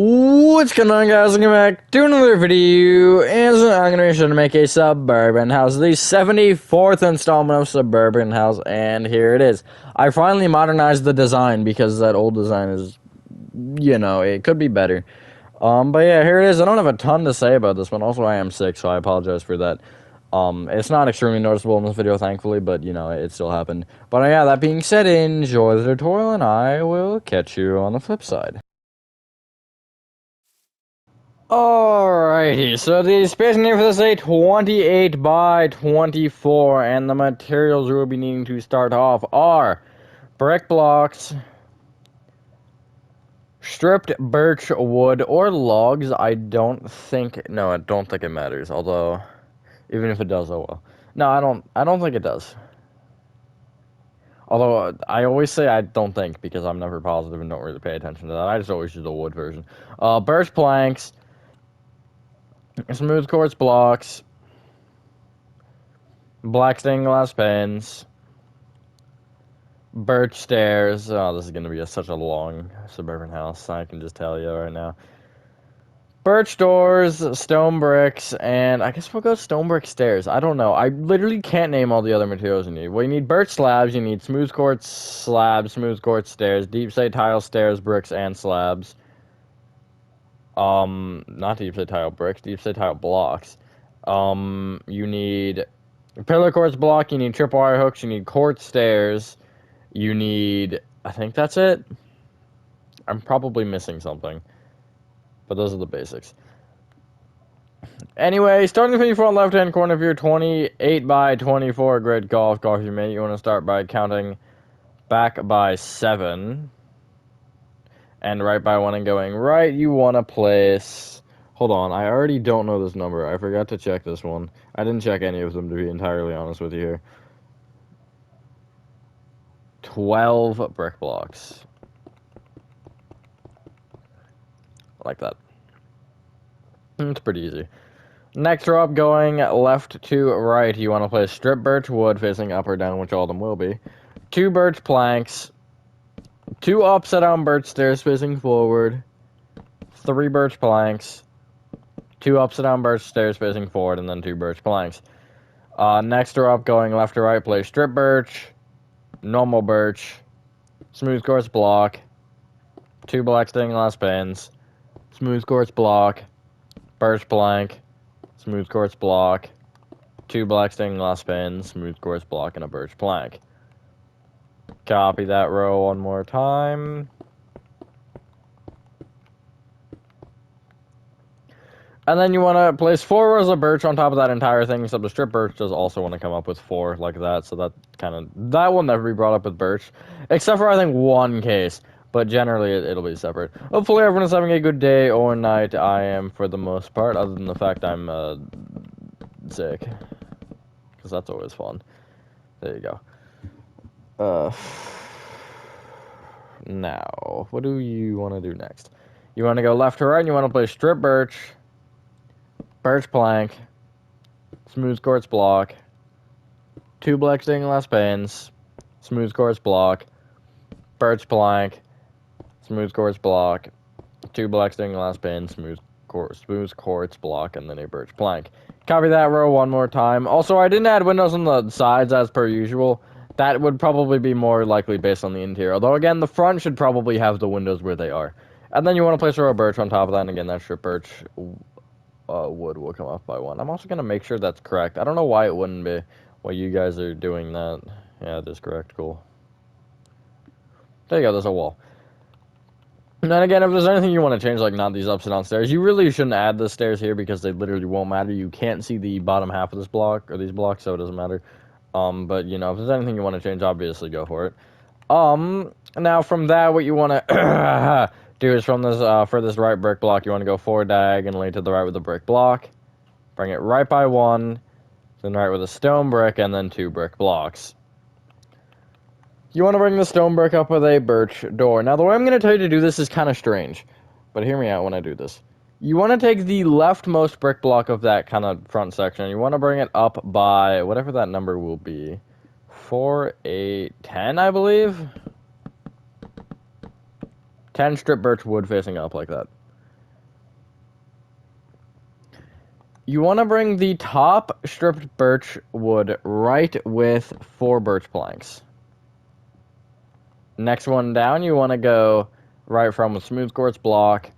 What's going on, guys? Welcome back to another video, and I'm going to be sure to make a Suburban house, the 74th installment of Suburban house, and here it is. I finally modernized the design, because that old design is, it could be better. But yeah, here it is. I don't have a ton to say about this one. Also, I am sick, so I apologize for that. It's not extremely noticeable in this video, thankfully, but, it still happened. But yeah, that being said, enjoy the tutorial, and I will catch you on the flip side. Alrighty, so the space name for this is 28 by 24, and the materials we'll be needing to start off are brick blocks, stripped birch wood, or logs. I don't think it matters, although, even if it does, oh well. No, I don't think it does. Although, I always say I don't think, because I'm never positive and don't really pay attention to that. I just always use the wood version. Birch planks, smooth quartz blocks, black stained glass pens, birch stairs. Oh, this is going to be such a long suburban house, I can just tell you right now. Birch doors, stone bricks, and I guess we'll go stone brick stairs. I don't know. I literally can't name all the other materials you need. Well, you need birch slabs, you need smooth quartz slabs, smooth quartz stairs, deep slate tile stairs, bricks, and slabs. Not deep slate tile bricks, deep slate tile blocks. You need pillar quartz block, you need tripwire hooks, you need quartz stairs, you need, I think that's it. I'm probably missing something, but those are the basics. Anyway, starting from your left hand corner of your 28 by 24 grid golf you mate, you want to start by counting back by 7 and right by 1 and going right. You want to place, hold on, I already don't know this number. I forgot to check this one. I didn't check any of them, to be entirely honest with you here. 12 brick blocks. Like that. It's pretty easy. Next row up, going left to right, you want to place strip birch wood facing up or down, which all of them will be. 2 birch planks. 2 upside down birch stairs facing forward. 3 birch planks. 2 upside down birch stairs facing forward, and then 2 birch planks. Next row up, going left to right, place strip birch, normal birch, smooth quartz block, 2 black stained glass pens, smooth quartz block, birch plank, smooth quartz block, 2 black stained glass pens, smooth quartz block, and a birch plank. Copy that row one more time. And then you want to place 4 rows of birch on top of that entire thing, except the strip birch does also want to come up with 4 like that, so that will never be brought up with birch, except for, I think, one case, but generally it'll be separate. Hopefully everyone is having a good day or night. I am, for the most part, other than the fact I'm sick, because that's always fun. There you go. Now, what do you want to do next? You want to go left to right, and you want to place strip birch, birch plank, smooth quartz block, 2 black stained glass pens, smooth quartz block, birch plank, smooth quartz block, 2 black stained glass pens, smooth quartz block, and then a birch plank. Copy that row one more time. Also, I didn't add windows on the sides as per usual. That would probably be more likely based on the interior. Although, again, the front should probably have the windows where they are. And then you want to place a row of birch on top of that, and again, that strip birch wood will come off by 1. I'm also going to make sure that's correct. I don't know why it wouldn't be while you guys are doing that. Yeah, it is correct. Cool. There you go. There's a wall. And then again, if there's anything you want to change, like not these upside down stairs, you really shouldn't add the stairs here because they literally won't matter. You can't see the bottom half of this block, or these blocks, so it doesn't matter. But, if there's anything you want to change, obviously go for it. Now from that, what you want to do is from this, for this right brick block, you want to go 4 diagonally to the right with the brick block. Bring it right by 1, then right with a stone brick, and then 2 brick blocks. You want to bring the stone brick up with a birch door. Now, the way I'm going to tell you to do this is kind of strange, but hear me out when I do this. You want to take the leftmost brick block of that kind of front section, and you want to bring it up by whatever that number will be. 4, 8, 10, I believe? 10 strip birch wood facing up like that. You want to bring the top stripped birch wood right with 4 birch planks. Next one down, you want to go right from a smooth quartz block,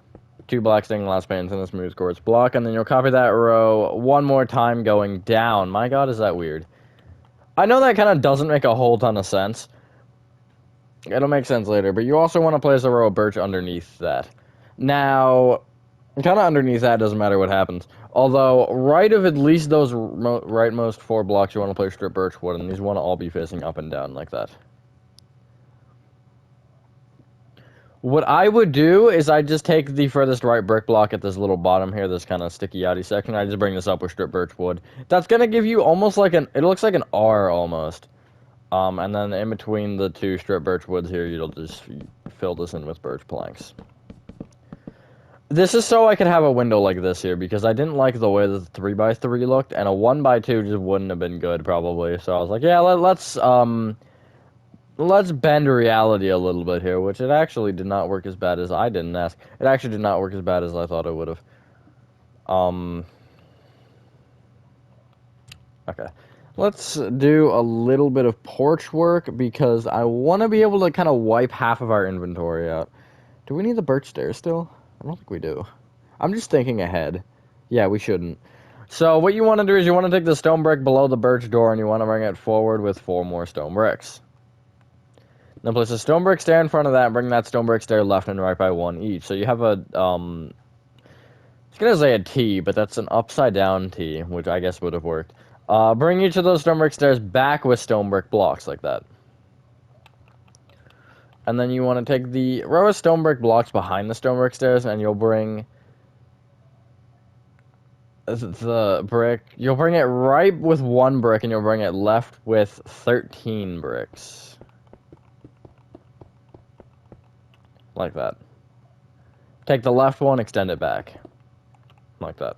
2 black stained glass panes, and a smooth quartz block, and then you'll copy that row one more time going down. My god, is that weird. I know that kind of doesn't make a whole ton of sense. It'll make sense later, but you also want to place a row of birch underneath that. Now, kind of underneath that doesn't matter what happens. Although, right of at least those rightmost 4 blocks, you want to place strip birch wood, and these want to all be facing up and down like that. What I would do is I just take the furthest right brick block at this little bottom here, this kind of sticky-outy section. I just bring this up with strip birch wood. That's going to give you almost like it looks like an R almost. And then in between the 2 strip birch woods here, you'll just fill this in with birch planks. This is so I could have a window like this here, because I didn't like the way that the 3x3 looked, and a 1x2 just wouldn't have been good, probably. So I was like, yeah, let's bend reality a little bit here, which it actually did not work as bad as I didn't ask. It actually did not work as bad as I thought it would have. Okay. Let's do a little bit of porch work, because I want to be able to kind of wipe half of our inventory out. Do we need the birch stairs still? I don't think we do. I'm just thinking ahead. Yeah, we shouldn't. So what you want to do is you want to take the stone brick below the birch door, and you want to bring it forward with 4 more stone bricks. Then place a stone brick stair in front of that, and bring that stone brick stair left and right by 1 each. So you have a, I was going to say a T, but that's an upside down T, which I guess would have worked. Bring each of those stone brick stairs back with stone brick blocks like that. And then you want to take the row of stone brick blocks behind the stone brick stairs, and you'll bring the brick, you'll bring it right with 1 brick, and you'll bring it left with 13 bricks. Like that. Take the left one, extend it back. Like that.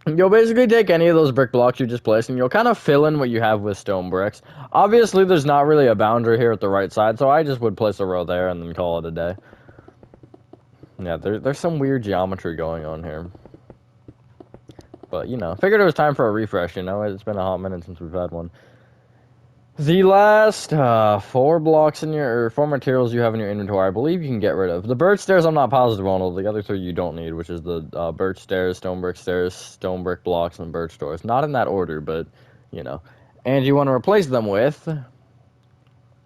You'll basically take any of those brick blocks you just placed, and you'll kind of fill in what you have with stone bricks. Obviously, there's not really a boundary here at the right side, so I just would place a row there and then call it a day. Yeah, there's some weird geometry going on here. But, you know, figured it was time for a refresh, you know? It's been a hot minute since we've had one. The last 4 blocks in your, or 4 materials you have in your inventory, I believe you can get rid of. The birch stairs I'm not positive on, the other 3 you don't need, which is the birch stairs, stone brick blocks, and birch doors. Not in that order, but, you know. And you want to replace them with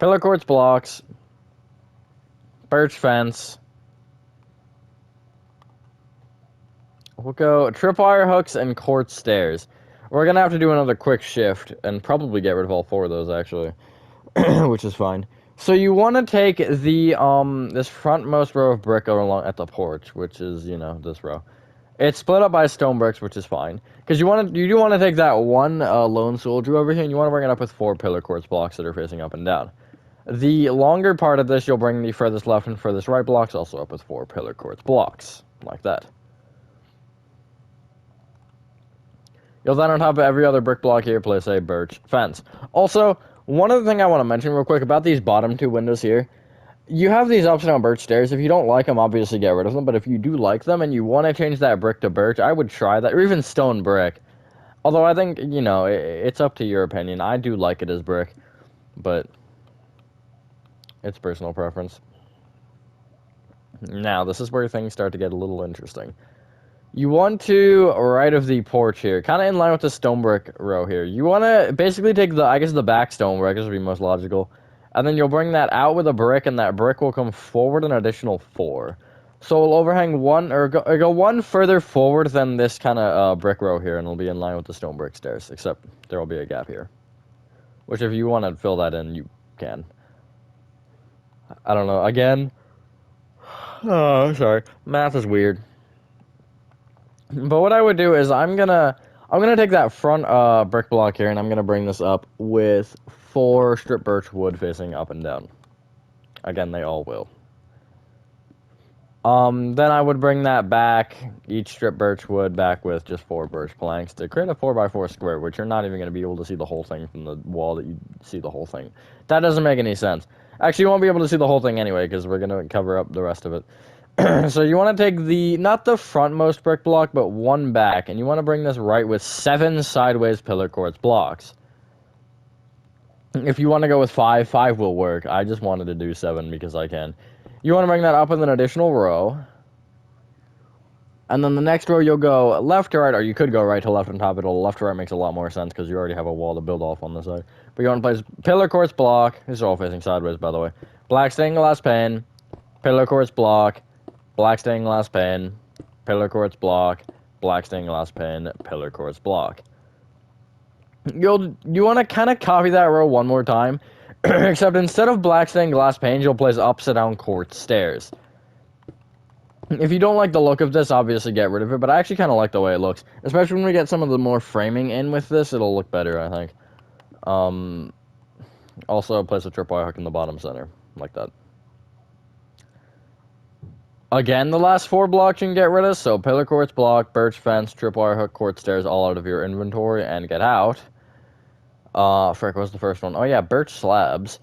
pillar quartz blocks, birch fence. We'll go tripwire hooks and quartz stairs. We're going to have to do another quick shift, and probably get rid of all 4 of those, actually, which is fine. So you want to take the, this frontmost row of brick along at the porch, which is, you know, this row. It's split up by stone bricks, which is fine. Because you do want to take that 1 lone soldier over here, and you want to bring it up with 4 pillar quartz blocks that are facing up and down. The longer part of this, you'll bring the furthest left and furthest right blocks also up with 4 pillar quartz blocks, like that. You'll then, on top of every other brick block here, place a birch fence. Also, one other thing I want to mention real quick about these bottom 2 windows here. You have these upside down birch stairs. If you don't like them, obviously get rid of them. But if you do like them and you want to change that brick to birch, I would try that. Or even stone brick. Although I think, you know, it's up to your opinion. I do like it as brick. But it's personal preference. Now, this is where things start to get a little interesting. You want to, right of the porch here, kind of in line with the stone brick row here, you want to basically take the, I guess the back stone brick, this would be most logical, and then you'll bring that out with a brick, and that brick will come forward an additional 4. So it'll overhang 1, or go 1 further forward than this kind of brick row here, and it'll be in line with the stone brick stairs, except there will be a gap here. Which if you want to fill that in, you can. I don't know, again, oh, sorry, math is weird. But what I would do is I'm gonna take that front brick block here, and I'm gonna bring this up with 4 strip birch wood facing up and down. Again, they all will. Then I would bring that back, each strip birch wood back with just 4 birch planks to create a 4x4 square, which you're not even gonna be able to see the whole thing from the wall that you see the whole thing. That doesn't make any sense. Actually, you won't be able to see the whole thing anyway, because we're gonna cover up the rest of it. So you want to take not the frontmost brick block, but one back, and you want to bring this right with 7 sideways pillar quartz blocks. If you want to go with 5, 5 will work. I just wanted to do 7 because I can. You want to bring that up with an additional row. And then the next row you'll go left to right, or you could go right to left on top of it. Left to right makes a lot more sense because you already have a wall to build off on this side. But you want to place pillar quartz block. These are all facing sideways, by the way. Black stained glass pane, pillar quartz block, black stained glass pane, pillar quartz block, black stained glass pane, pillar quartz block. You want to kind of copy that row one more time, except instead of black stained glass panes, you'll place upside down quartz stairs. If you don't like the look of this, obviously get rid of it, but I actually kind of like the way it looks. Especially when we get some of the more framing in with this, it'll look better, I think. Also, place a tripwire hook in the bottom center, like that. Again, the last 4 blocks you can get rid of, so pillar quartz block, birch fence, tripwire hook, quartz stairs, all out of your inventory, and get out. Frick, what was the first one? Oh yeah, birch slabs.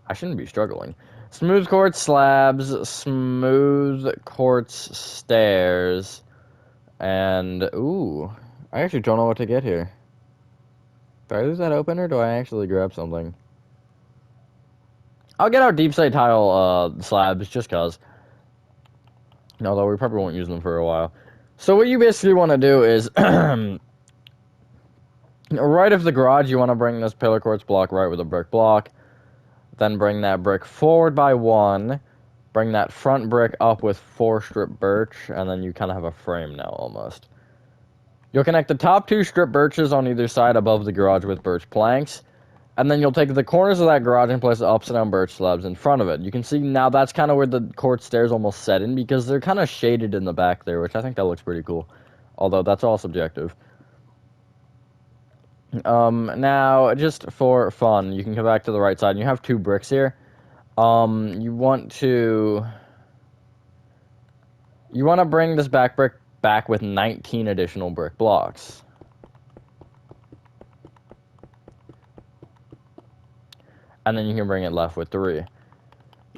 I shouldn't be struggling. Smooth quartz slabs, smooth quartz stairs, and ooh, I actually don't know what to get here. Do I lose that open, or do I actually grab something? I'll get our deep slate tile slabs, just cause. Although we probably won't use them for a while. So what you basically want to do is, right of the garage, you want to bring this pillar quartz block right with a brick block. Then bring that brick forward by 1. Bring that front brick up with 4 strip birch, and then you kind of have a frame now, almost. You'll connect the top 2 strip birches on either side above the garage with birch planks, and then you'll take the corners of that garage and place the upside down birch slabs in front of it. You can see now that's kind of where the quartz stairs almost set in, because they're kind of shaded in the back there, which I think that looks pretty cool. Although, that's all subjective. Now, just for fun, you can come back to the right side, and you have 2 bricks here. You want to bring this back brick back with 19 additional brick blocks. And then you can bring it left with 3.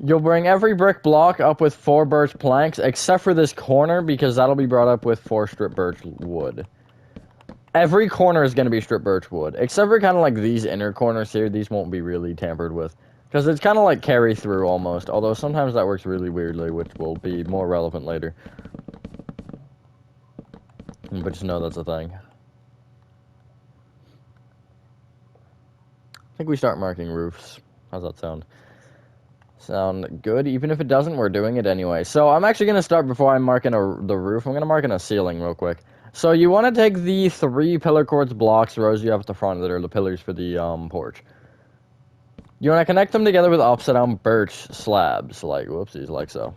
You'll bring every brick block up with 4 birch planks, except for this corner, because that'll be brought up with 4 strip birch wood. Every corner is going to be strip birch wood, except for kind of like these inner corners here. These won't be really tampered with, because it's kind of like carry through almost, although sometimes that works really weirdly, which will be more relevant later. But just know that's a thing. I think we start marking roofs. How's that sound? Sound good? Even if it doesn't, we're doing it anyway. So I'm actually going to start before I mark in the roof. I'm going to mark in a ceiling real quick. So you want to take the 3 pillar quartz blocks, rows you have at the front that are the pillars for the porch. You want to connect them together with upside down birch slabs, like, whoopsies, like so.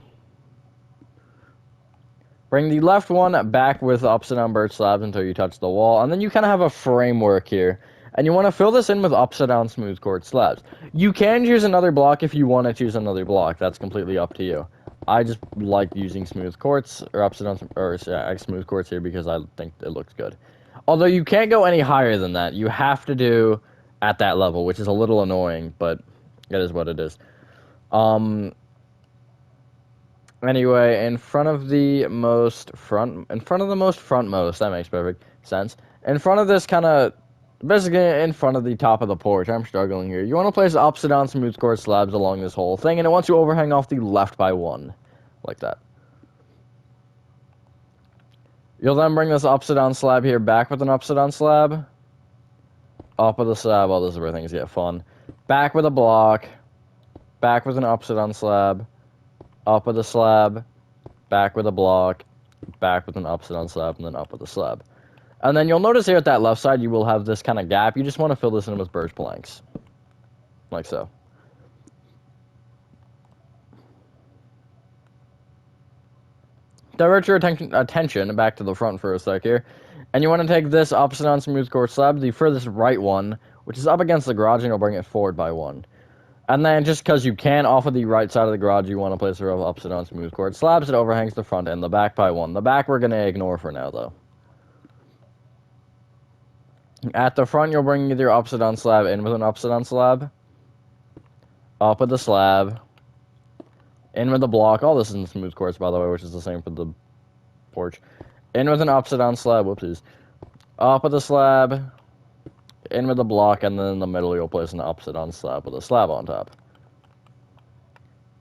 Bring the left one back with upside down birch slabs until you touch the wall, and then you kind of have a framework here. And you want to fill this in with upside down smooth quartz slabs. You can choose another block if you want to choose another block. That's completely up to you. I just like using smooth quartz or upside down or smooth quartz here because I think it looks good. Although you can't go any higher than that. You have to do at that level, which is a little annoying, but it is what it is. Anyway, in front of the most frontmost, that makes perfect sense. In front of this kind of, basically in front of the top of the porch, I'm struggling here. You want to place upside down smooth quartz slabs along this whole thing, and it wants you overhang off the left by 1, like that. You'll then bring this upside down slab here back with an upside down slab. Up with a slab, this is where things get fun. Back with a block, back with an upside down slab, up with a slab, back with a block, back with an upside down slab, and then up with a slab. And then you'll notice here at that left side, you will have this kind of gap. You just want to fill this in with birch planks, like so. Divert your attention back to the front for a sec here. And you want to take this upside down smooth quartz slab, the furthest right one, which is up against the garage, and you'll bring it forward by 1. And then, just because you can, off of the right side of the garage, you want to place a row of upside down smooth quartz slabs that overhangs the front and the back by 1. The back we're going to ignore for now, though. At the front, you'll bring either upside down slab in with an upside down slab, Up with the slab. In with the block. All this is in smooth quartz, by the way, which is the same for the porch. In with an upside down slab. Whoopsies. Up with the slab. In with the block, and then in the middle you'll place an upside down slab with a slab on top.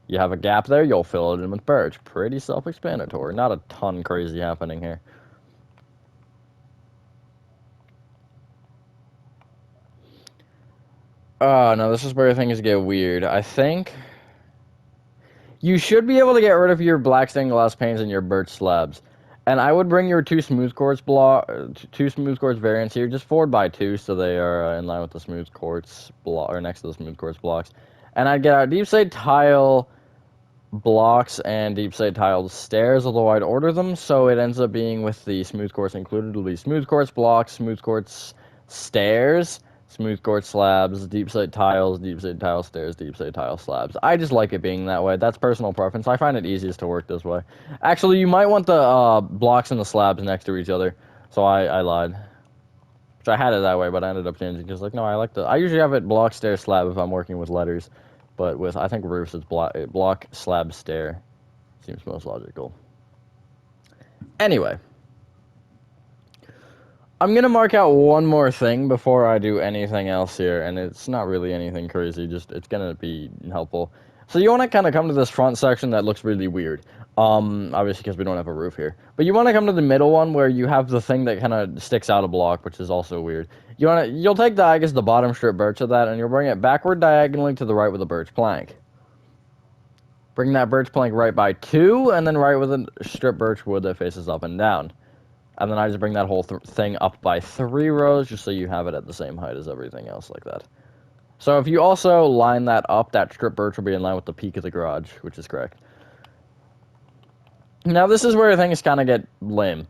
You have a gap there, you'll fill it in with birch. Pretty self-explanatory. Not a ton crazy happening here. No, this is where things get weird. I think you should be able to get rid of your black stained glass panes and your birch slabs. And I would bring your two smooth quartz variants here, just 4x2, so they are in line with the smooth quartz block, or next to the smooth quartz blocks. And I'd get out deep slate tile blocks and deep slate tiled stairs, although I'd order them so it ends up being with the smooth quartz included. It'll be smooth quartz blocks, smooth quartz stairs, smooth quartz slabs, deep slate tiles, deep slate tile stairs, deep slate tile slabs. I just like it being that way. That's personal preference. I find it easiest to work this way. Actually, you might want the blocks and the slabs next to each other. So I lied. Which I had it that way, but I ended up changing because, like, no, I usually have it block, stair, slab if I'm working with letters. But with, I think, roofs, it's block, slab, stair. Seems most logical. Anyway. I'm going to mark out one more thing before I do anything else here, and it's not really anything crazy, just it's going to be helpful. So you want to kind of come to this front section that looks really weird, obviously because we don't have a roof here. But you want to come to the middle one where you have the thing that kind of sticks out a block, which is also weird. You'll take the bottom strip birch of that, and you'll bring it backward diagonally to the right with a birch plank. Bring that birch plank right by 2, and then right with a strip birch wood that faces up and down. And then I just bring that whole thing up by 3 rows, just so you have it at the same height as everything else like that. So if you also line that up, that strip birch will be in line with the peak of the garage, which is correct. Now this is where things kind of get lame.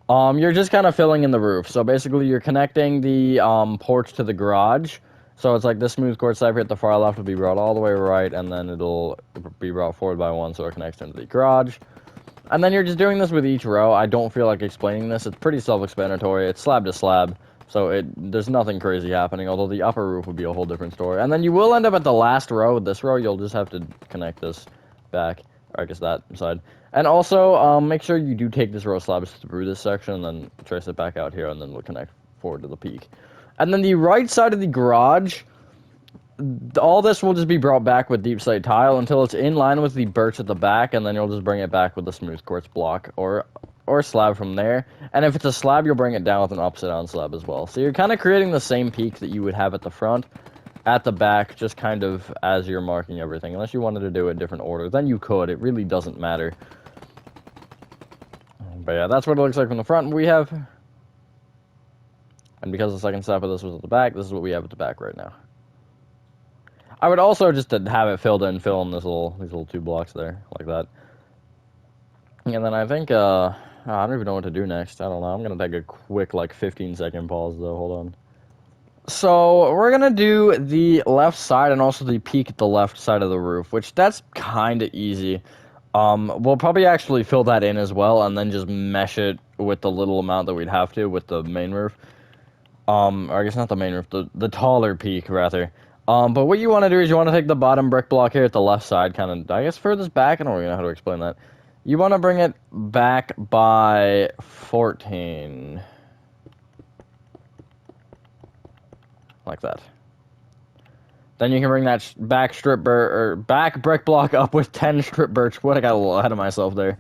You're just kind of filling in the roof. So basically you're connecting the porch to the garage. So it's like this smooth quartz slab here at the far left will be brought all the way right, and then it'll be brought forward by 1 so it connects into the garage. And then you're just doing this with each row. I don't feel like explaining this. It's pretty self-explanatory. It's slab to slab, so there's nothing crazy happening, although the upper roof would be a whole different story. And then you will end up at the last row. This row, you'll just have to connect this back, or I guess that side. And also, make sure you do take this row of slabs through this section, and then trace it back out here, and then we'll connect forward to the peak. And then the right side of the garage, all this will just be brought back with deep slate tile until it's in line with the birch at the back, and then you'll just bring it back with the smooth quartz block or slab from there. And if it's a slab, you'll bring it down with an upside down slab as well. So you're kind of creating the same peak that you would have at the front, at the back, just kind of as you're marking everything. Unless you wanted to do it in different order, then you could. It really doesn't matter. But yeah, that's what it looks like from the front. And because the second step of this was at the back, this is what we have at the back right now. I would also just to have it fill in these little 2 blocks there, like that. And then I think, I don't even know what to do next. I don't know. I'm going to take a quick, 15-second pause, though. Hold on. So, we're going to do the left side and also the peak at the left side of the roof, which that's kind of easy. We'll probably actually fill that in as well, and then just mesh it with the little amount that we'd have to with the main roof. Or I guess not the main roof, the taller peak, rather. But what you want to do is you want to take the bottom brick block here at the left side, kind of, I guess, furthest back. I don't really know how to explain that. You want to bring it back by 14. Like that. Then you can bring that back brick block up with 10 strip birch wood. I got a little ahead of myself there.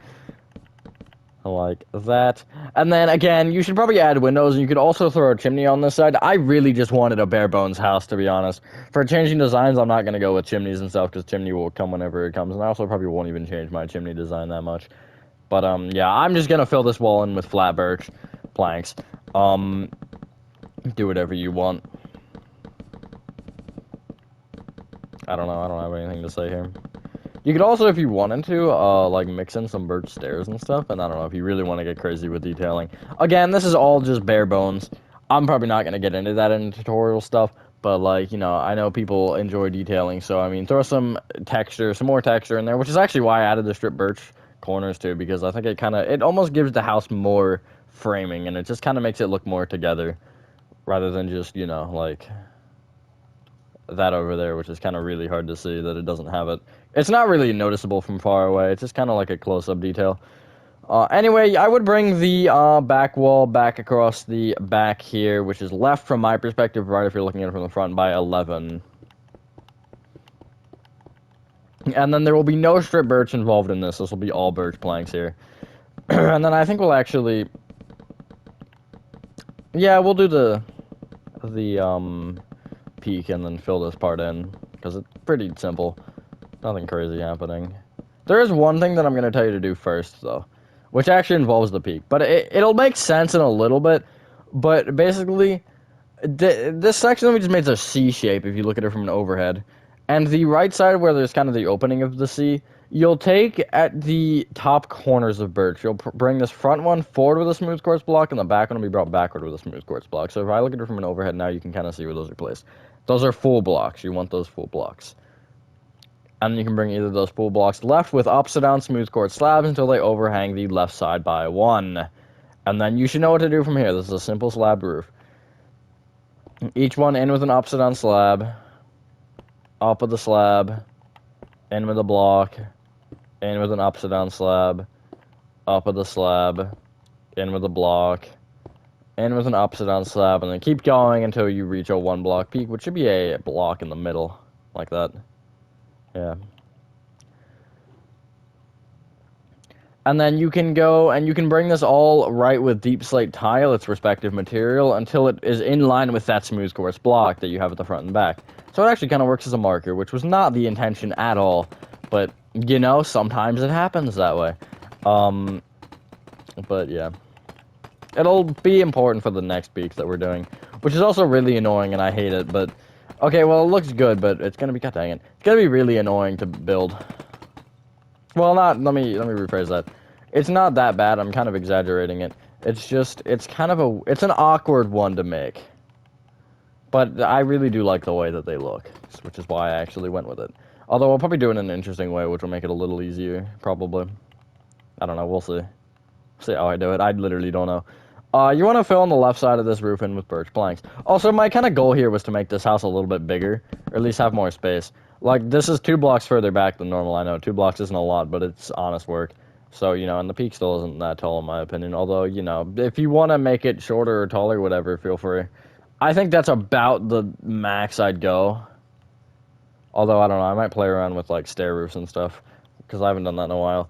Like that. And then again, you should probably add windows, and you could also throw a chimney on this side. I really just wanted a bare bones house, to be honest. For changing designs, I'm not going to go with chimneys and stuff, because chimney will come whenever it comes, and I also probably won't even change my chimney design that much. But yeah, I'm just going to fill this wall in with flat birch planks. Do whatever you want. I don't know, I don't have anything to say here. You could also, if you wanted to, mix in some birch stairs and stuff, and I don't know, if you really want to get crazy with detailing. Again, this is all just bare bones. I'm probably not going to get into that in tutorial stuff, but, I know people enjoy detailing, so, I mean, throw some more texture in there, which is actually why I added the strip birch corners, too, because I think it almost gives the house more framing, and it just kind of makes it look more together, rather than just, that over there, which is kind of really hard to see that it doesn't have it. It's not really noticeable from far away. It's just kind of like a close-up detail. Anyway, I would bring the back wall back across the back here, which is left from my perspective, right if you're looking at it from the front, by 11. And then there will be no strip birch involved in this. This will be all birch planks here. And then I think we'll actually... Yeah, we'll do the peak and then fill this part in, because it's pretty simple. Nothing crazy happening. There is one thing that I'm going to tell you to do first, though, which actually involves the peak. But it'll make sense in a little bit. But basically, this section we just made a C shape if you look at it from an overhead. And the right side where there's kind of the opening of the C, you'll take at the top corners of birch. You'll bring this front one forward with a smooth quartz block, and the back one will be brought backward with a smooth quartz block. So if I look at it from an overhead now, you can kind of see where those are placed. Those are full blocks. You want those full blocks. And you can bring either of those full blocks left with upside down smooth quartz slabs until they overhang the left side by 1. And then you should know what to do from here. This is a simple slab roof. Each one in with an upside down slab. Up with the slab. In with a block. In with an upside down slab. Up with the slab. In with a block. In with an upside down slab. And then keep going until you reach a 1 block peak, which should be a block in the middle. Like that. Yeah. And then you can go and you can bring this all right with deep slate tile, its respective material, until it is in line with that smooth quartz block that you have at the front and back. So it actually kind of works as a marker, which was not the intention at all. But, you know, sometimes it happens that way. But yeah. It'll be important for the next peaks that we're doing, which is also really annoying and I hate it, but... Okay, well, it looks good, but it's gonna be, god dang it. It's gonna be really annoying to build. Well, let me rephrase that. It's not that bad, I'm kind of exaggerating it. It's just, it's an awkward one to make. But I really do like the way that they look, which is why I actually went with it. Although I'll probably do it in an interesting way, which will make it a little easier, probably. I don't know, we'll see. See how I do it, I literally don't know. You want to fill in the left side of this roof in with birch planks. Also, my kind of goal here was to make this house a little bit bigger, or at least have more space. Like, this is 2 blocks further back than normal, I know. 2 blocks isn't a lot, but it's honest work. So, you know, and the peak still isn't that tall in my opinion. Although, you know, if you want to make it shorter or taller, whatever, feel free. I think that's about the max I'd go. Although, I don't know, I might play around with, like, stair roofs and stuff, because I haven't done that in a while.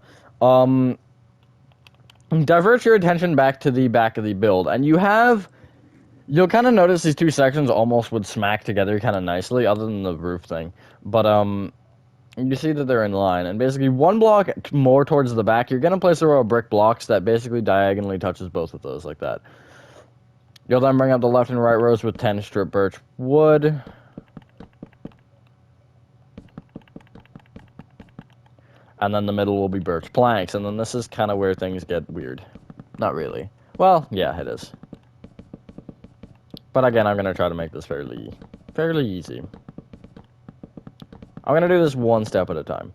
Divert your attention back to the back of the build, and you'll kind of notice these 2 sections almost would smack together kind of nicely, other than the roof thing. But, you see that they're in line, and basically 1 block more towards the back, you're going to place a row of brick blocks that basically diagonally touches both of those, like that. You'll then bring up the left and right rows with 10 strip birch wood. And then the middle will be birch planks, and then this is kind of where things get weird. Not really. Well, yeah, it is. But again, I'm going to try to make this fairly easy. I'm going to do this 1 step at a time.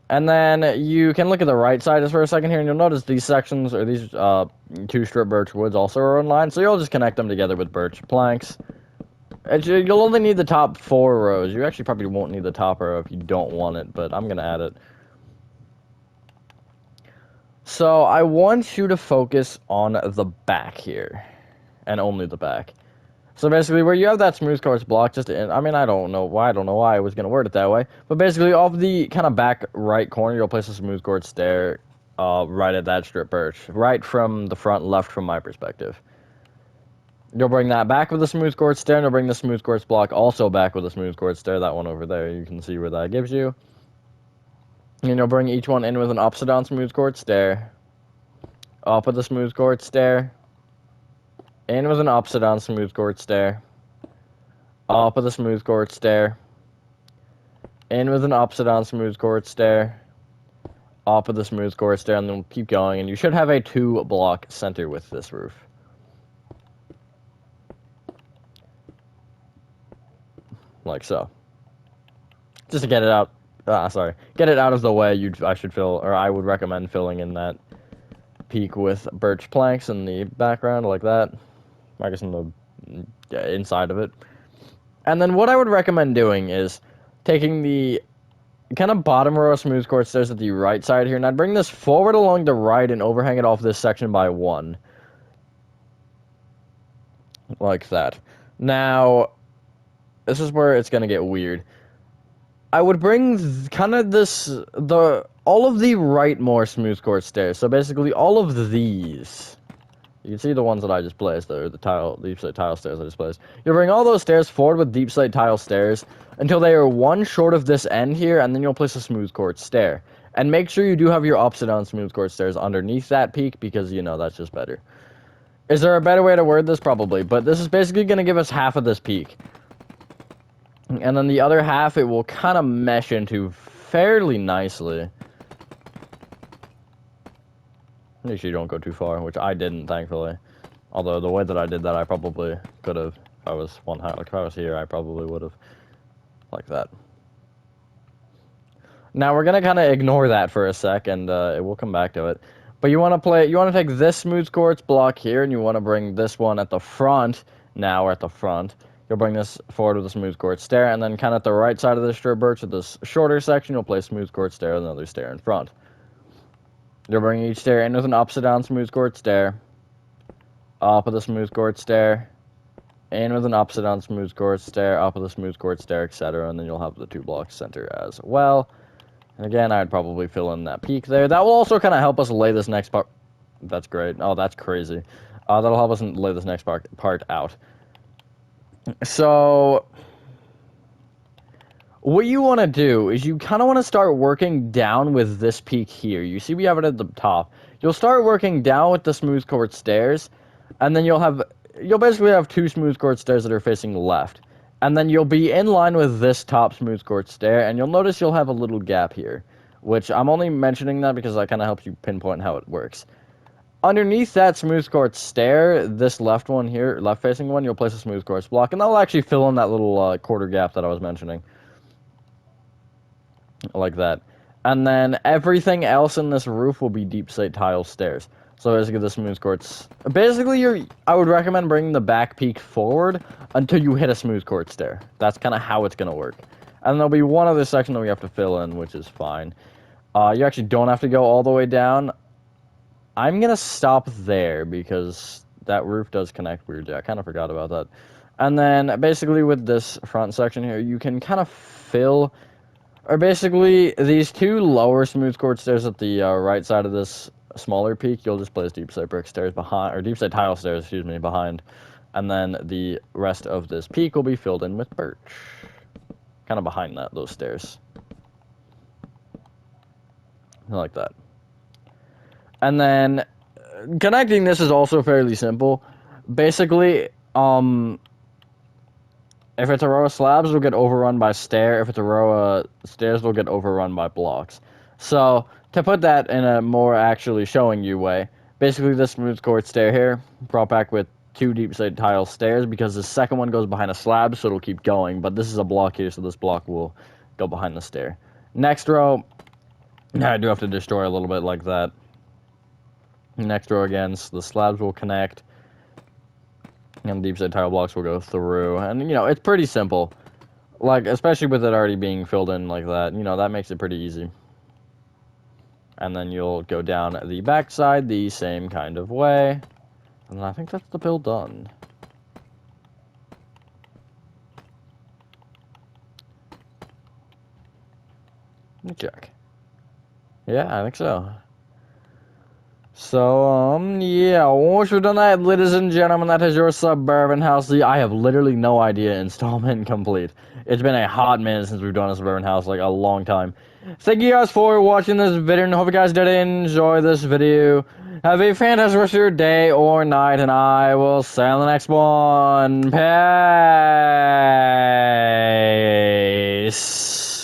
And then you can look at the right side just for a second here, and you'll notice these sections, or these 2 strip birch woods also are in line, so you'll just connect them together with birch planks. You'll only need the top 4 rows. You actually probably won't need the top row if you don't want it, but I'm going to add it. So I want you to focus on the back here, and only the back. So basically, where you have that smooth quartz block, I don't know why I was going to word it that way, but basically off the kind of back right corner, you'll place a smooth quartz stair right at that strip birch, right from the front left from my perspective. You'll bring that back with a smooth quartz stair, and you'll bring the smooth quartz block also back with a smooth quartz stair, that one over there. You can see where that gives you. And you'll bring each one in with an upside down smooth quartz stair, up with a smooth quartz stair, in with an upside down smooth quartz stair, up with a smooth quartz stair, in with an upside down smooth quartz stair, up with a smooth quartz stair, and then we'll keep going, and you should have a 2 block center with this roof. Like so. Just to get it out, get it out of the way, I would recommend filling in that peak with birch planks in the background, like that. I guess in the inside of it. And then what I would recommend doing is taking the kind of bottom row of smooth quartz stairs at the right side here, and I'd bring this forward along the right and overhang it off this section by 1. Like that. Now, this is where it's going to get weird. I would bring kind of all of the right more smooth quartz stairs. So basically all of these. You can see the ones that I just placed, the deep slate tile stairs I just placed. You'll bring all those stairs forward with deep slate tile stairs until they are 1 short of this end here, and then you'll place a smooth quartz stair. And make sure you do have your upside down smooth quartz stairs underneath that peak, because, you know, that's just better. Is there a better way to word this? Probably, but this is basically going to give us half of this peak. And then the other half, it will kind of mesh into fairly nicely. Make sure you don't go too far, which I didn't, thankfully. Although the way that I did that, I probably could have. If I was if I was here, I probably would have, like that. Now we're gonna kind of ignore that for a sec, and we'll come back to it. But you want to take this smooth quartz block here, and you want to bring this one at the front. Now we're at the front. You'll bring this forward with a smooth quartz stair, and then kind of at the right side of the strip birch with this shorter section, you'll place smooth quartz stair and another stair in front. You'll bring each stair in with an upside down smooth quartz stair, up with a smooth quartz stair, in with an upside down smooth quartz stair, up with a smooth quartz stair, etc. And then you'll have the 2 blocks center as well. And again, I'd probably fill in that peak there. That will also kind of help us lay this next part. That's great. Oh, that's crazy. That'll help us lay this next part out. So what you want to do is you kind of want to start working down with this peak here. You see we have it at the top. You'll start working down with the smooth quartz stairs, and then you'll basically have 2 smooth quartz stairs that are facing left. And then you'll be in line with this top smooth quartz stair, and you'll notice you'll have a little gap here, which I'm only mentioning that because that kind of helps you pinpoint how it works. Underneath that smooth quartz stair, this left one here, left facing one, you'll place a smooth quartz block, and that'll actually fill in that little quarter gap that I was mentioning. Like that. And then everything else in this roof will be deep slate tile stairs. So basically the smooth quartz. Basically, I would recommend bringing the back peak forward until you hit a smooth quartz stair. That's kind of how it's going to work. And there'll be one other section that we have to fill in, which is fine. You actually don't have to go all the way down. I'm going to stop there because that roof does connect weirdly. I kind of forgot about that. And then basically with this front section here, you can kind of fill, or basically these 2 lower smooth quartz stairs at the right side of this smaller peak, you'll just place deep slate brick stairs behind, or deep slate tile stairs, excuse me, behind. And then the rest of this peak will be filled in with birch. Kind of behind those stairs. Like that. And then connecting this is also fairly simple. Basically, if it's a row of slabs, it'll get overrun by stair. If it's a row of stairs, it'll get overrun by blocks. So, to put that in a more actually showing you way, basically this smooth quartz stair here, brought back with 2 deep slate tile stairs, because the second one goes behind a slab, so it'll keep going. But this is a block here, so this block will go behind the stair. Next row, I do have to destroy a little bit like that. Next row again, so the slabs will connect, and deep slate tile blocks will go through. And, you know, it's pretty simple. Like, especially with it already being filled in like that, you know, that makes it pretty easy. And then you'll go down the back side the same kind of way. And I think that's the build done. Let me check. Yeah, I think so. So, yeah, once we've done that, ladies and gentlemen, that is your suburban house. I have literally no idea installment complete. It's been a hot minute since we've done a suburban house, like a long time. Thank you guys for watching this video, and hope you guys did enjoy this video. Have a fantastic rest of your day or night, and I will see you on the next one. Peace.